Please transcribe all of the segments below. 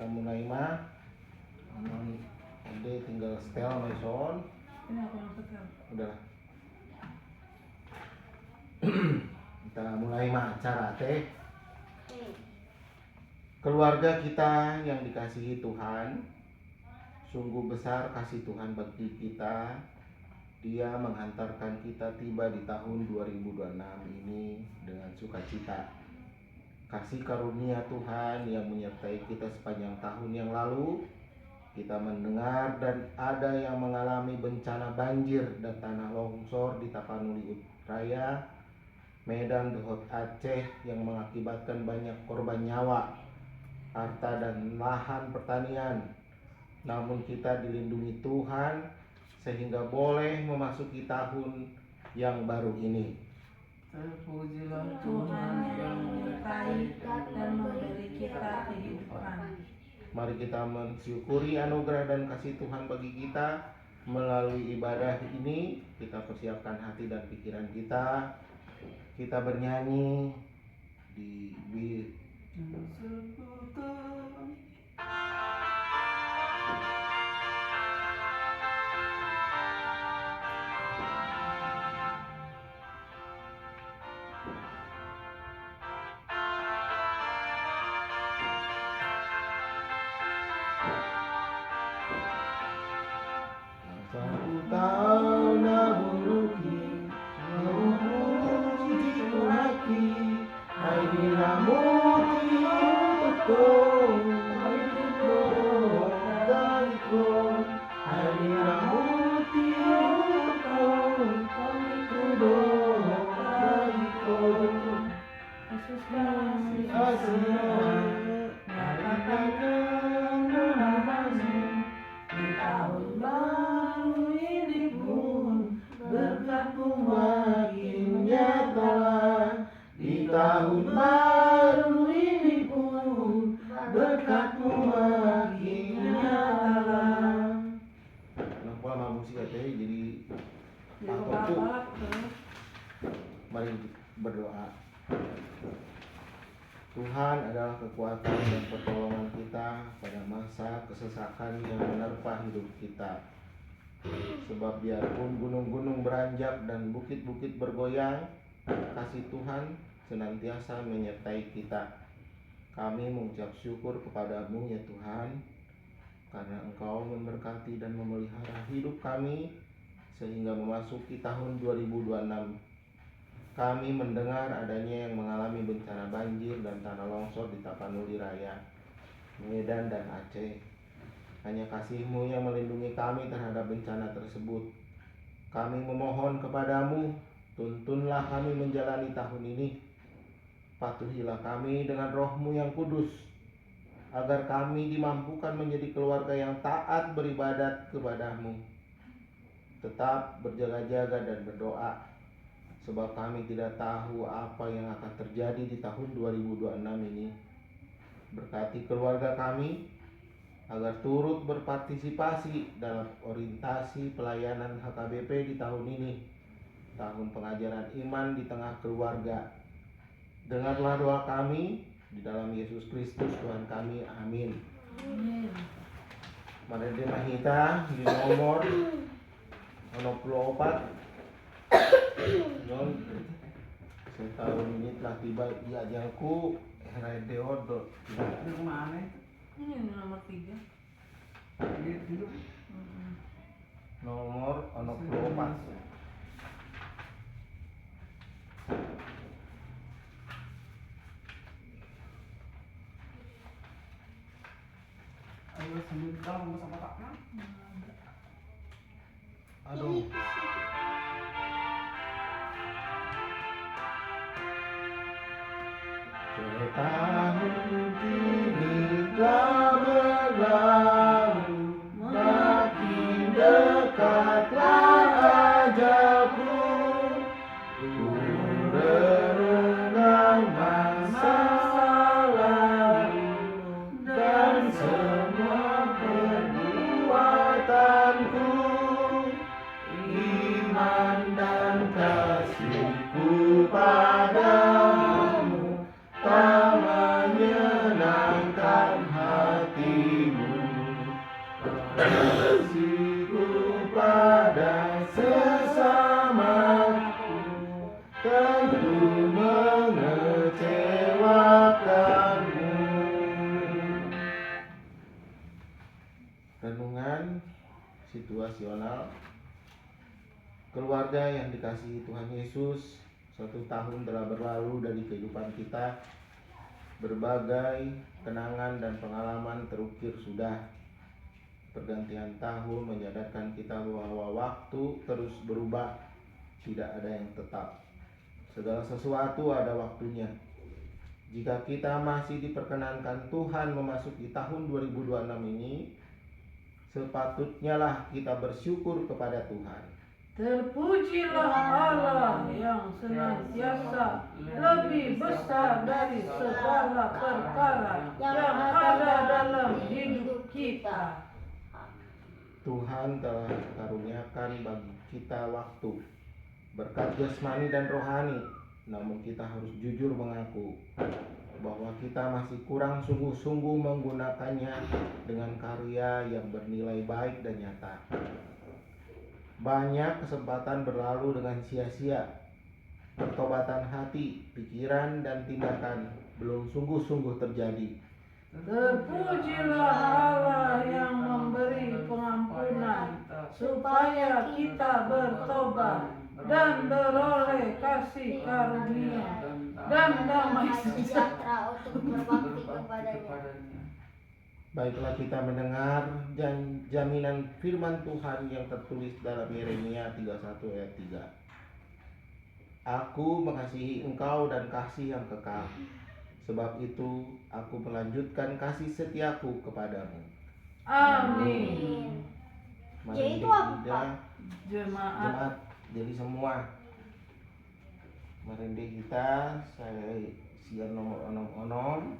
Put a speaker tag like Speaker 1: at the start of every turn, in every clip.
Speaker 1: kita mulai mah. Ade tinggal setel Maison.
Speaker 2: Ini aku yang setel.
Speaker 1: Udah. Kita mulai mah acara teh. Keluarga kita yang dikasihi Tuhan, sungguh besar kasih Tuhan bagi kita. Dia menghantarkan kita tiba di tahun 2026 ini dengan sukacita. Kasih karunia Tuhan yang menyertai kita sepanjang tahun yang lalu. Kita mendengar dan ada yang mengalami bencana banjir dan tanah longsor di Tapanuli Raya, Medan, Dohot, Aceh yang mengakibatkan banyak korban nyawa, harta dan lahan pertanian. Namun kita dilindungi Tuhan sehingga boleh memasuki tahun yang baru ini.
Speaker 3: Terpujilah
Speaker 2: Tuhan yang menyertai dan memberi kita kehidupan.
Speaker 1: Mari kita mensyukuri anugerah dan kasih Tuhan bagi kita. Melalui ibadah ini kita persiapkan hati dan pikiran kita. Kita bernyanyi di Aku tahu naburuki Memuji Tuhaki Hai diramuti Tukun Hai dikon Daikon Hai diramuti Tukun Hai dikon Daikon
Speaker 2: Yesus kasih
Speaker 1: Asyik
Speaker 2: nyatakan kebenaranmu di tahun baru ini pun berkatmu makin nyata.
Speaker 1: Di tahun baru ini pun berkatmu makin nyata. Kenapa lama musik teh jadi
Speaker 2: Balap terus.
Speaker 1: Mari berdoa. Tuhan adalah kekuatan dan pertolongan kita pada masa kesesakan yang menerpa hidup kita. Sebab biarpun gunung-gunung beranjak dan bukit-bukit bergoyang, kasih Tuhan senantiasa menyertai kita. Kami mengucap syukur kepadamu ya Tuhan, karena Engkau memberkati dan memelihara hidup kami sehingga memasuki tahun 2026. Kami mendengar adanya yang mengalami bencana banjir dan tanah longsor di Tapanuli Raya, Medan dan Aceh. Hanya kasih-Mu yang melindungi kami terhadap bencana tersebut. Kami memohon kepadamu, tuntunlah kami menjalani tahun ini. Patuhilah kami dengan Roh-Mu yang kudus, agar kami dimampukan menjadi keluarga yang taat beribadat kepadamu. Tetap berjaga-jaga dan berdoa, sebab kami tidak tahu apa yang akan terjadi di tahun 2026 ini. Berkati keluarga kami agar turut berpartisipasi dalam orientasi pelayanan HKBP di tahun ini, tahun pengajaran iman di tengah keluarga. Dengarlah doa kami di dalam Yesus Kristus Tuhan kami. Amin.
Speaker 2: Amin.
Speaker 1: Mari kita di nomor 64. Non setahun ini telah tiba di ajalku Radio
Speaker 3: Di mana?
Speaker 2: Ini nomor 3.
Speaker 3: Di
Speaker 1: nomor 64.
Speaker 3: Ayo sambil dalam sama kakak.
Speaker 1: Aduh. Setahun kini telah berlalu, makin dekatlah ajalku. Ku renungkan masa lalu dan semua perbuatanku. Iman dan kasihku padamu tak menyenangkan hati. kepada sesamaku tentu mengecewakanmu. Renungan situasional keluarga yang dikasihi Tuhan Yesus. 1 tahun telah berlalu dari kehidupan kita. Berbagai kenangan dan pengalaman terukir sudah. Pergantian tahun menyadarkan kita bahwa waktu terus berubah, tidak ada yang tetap. Segala sesuatu ada waktunya. Jika kita masih diperkenankan Tuhan memasuki tahun 2026 ini, sepatutnya lah kita bersyukur kepada Tuhan.
Speaker 2: Terpujilah Allah yang senantiasa lebih besar dari segala perkara yang ada dalam hidup kita.
Speaker 1: Tuhan telah karuniakan bagi kita waktu, berkat jasmani dan rohani, namun kita harus jujur mengaku bahwa kita masih kurang sungguh-sungguh menggunakannya dengan karya yang bernilai baik dan nyata. Banyak kesempatan berlalu dengan sia-sia. Pertobatan hati, pikiran, dan tindakan belum sungguh-sungguh terjadi.
Speaker 2: Terpujilah Allah yang memberi pengampunan supaya kita bertobat dan beroleh kasih karunia dan damai sejahtera
Speaker 4: untuk berbakti kepadanya.
Speaker 1: Baiklah kita mendengar jaminan firman Tuhan yang tertulis dalam Yeremia 31 ayat 3. Aku mengasihi engkau dan kasih yang kekal. Sebab itu aku melanjutkan kasih setiaku kepadamu.
Speaker 2: Amin.
Speaker 1: Mari
Speaker 4: Yaitu apa?
Speaker 1: kita
Speaker 2: Jemaat
Speaker 1: jemaat, jadi semua merende kita, saya sian nomor onom-onom.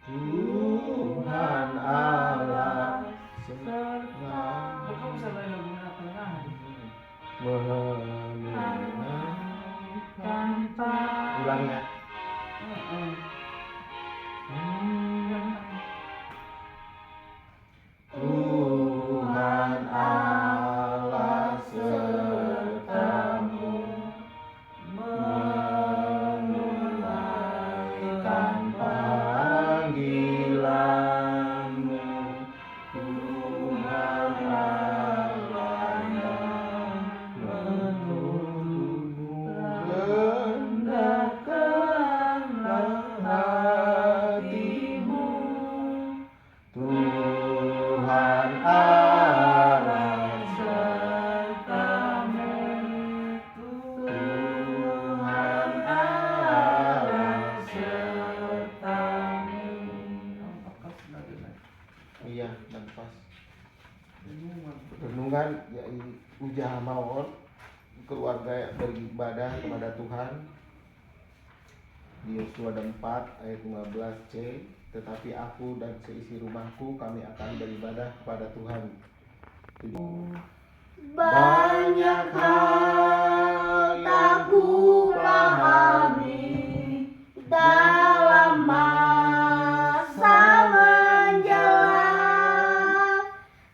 Speaker 1: Tuhan Allah serta
Speaker 3: Kok bisa main lagu apa lagi?
Speaker 2: tanpa
Speaker 1: ulang ya. Tuhan Allah sertamu menunaikan panggilanmu. Tuhan Allah yang menuntunmu, rendahkanlah hatimu. Tuhan Allah sertamu. Tuhan Allah sertamu. Iya, dan pas renungan ya ujaha mawon keluarga yang beribadah kepada Tuhan di Yosua 4 ayat 15c. Tetapi aku dan seisi rumahku kami akan beribadah kepada Tuhan.
Speaker 4: Banyak hal tak kupahami dalam masa menjelang,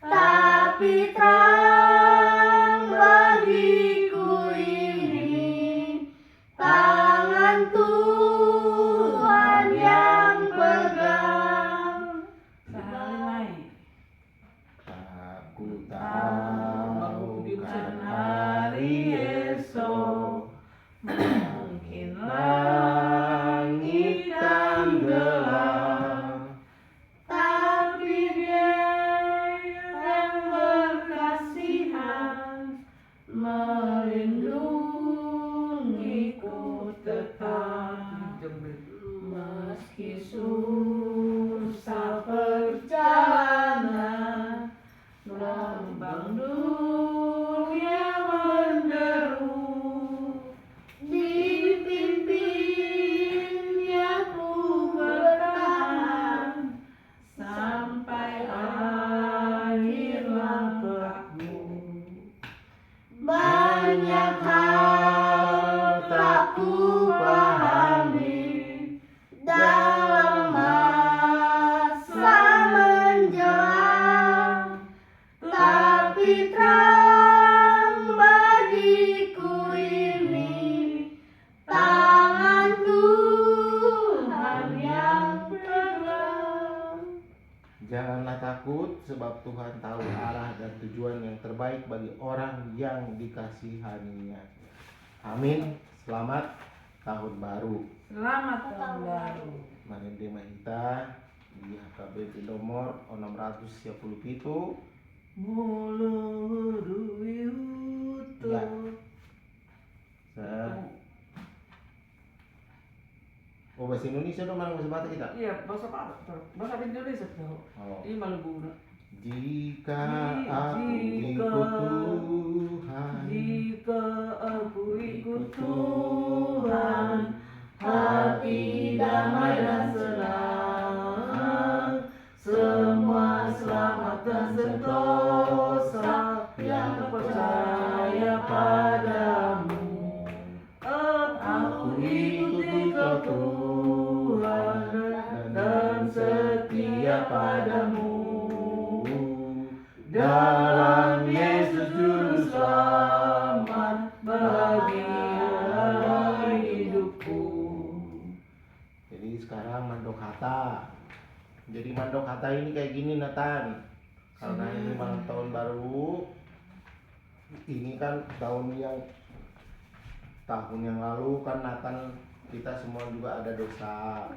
Speaker 4: tapi terang bagiku ini tangan Tuhan yang pegang.
Speaker 1: Aku tahu kan hari esok mungkin hidup, sebab Tuhan tahu arah dan tujuan yang terbaik bagi orang yang dikasihaninya. Amin. Selamat tahun baru.
Speaker 2: Selamat tahun baru.
Speaker 1: Mari Mahita di HKBP nomor 637
Speaker 2: Mulurui utuh.
Speaker 1: ya. Oh, bahasa Indonesia dong, mana bahasa Batak kita?
Speaker 3: Iya, bahasa apa? Bahasa Indonesia tuh.
Speaker 1: Oh.
Speaker 3: Ini Maluku.
Speaker 1: Jika aku ikut Tuhan,
Speaker 3: Jika aku ikut Tuhan,
Speaker 4: hati damai dan senang, semua selamat dan sentosa yang percaya padamu. Aku ikuti kau Tuhan dan setia padamu. Dalam Yesus Juru Selamat, bahagia hidupku.
Speaker 1: jadi sekarang mandok kata. Jadi mandok kata ini kayak gini, Nathan. Karena ini malam tahun baru. Ini kan tahun yang lalu kan Nathan, kita semua juga ada dosa.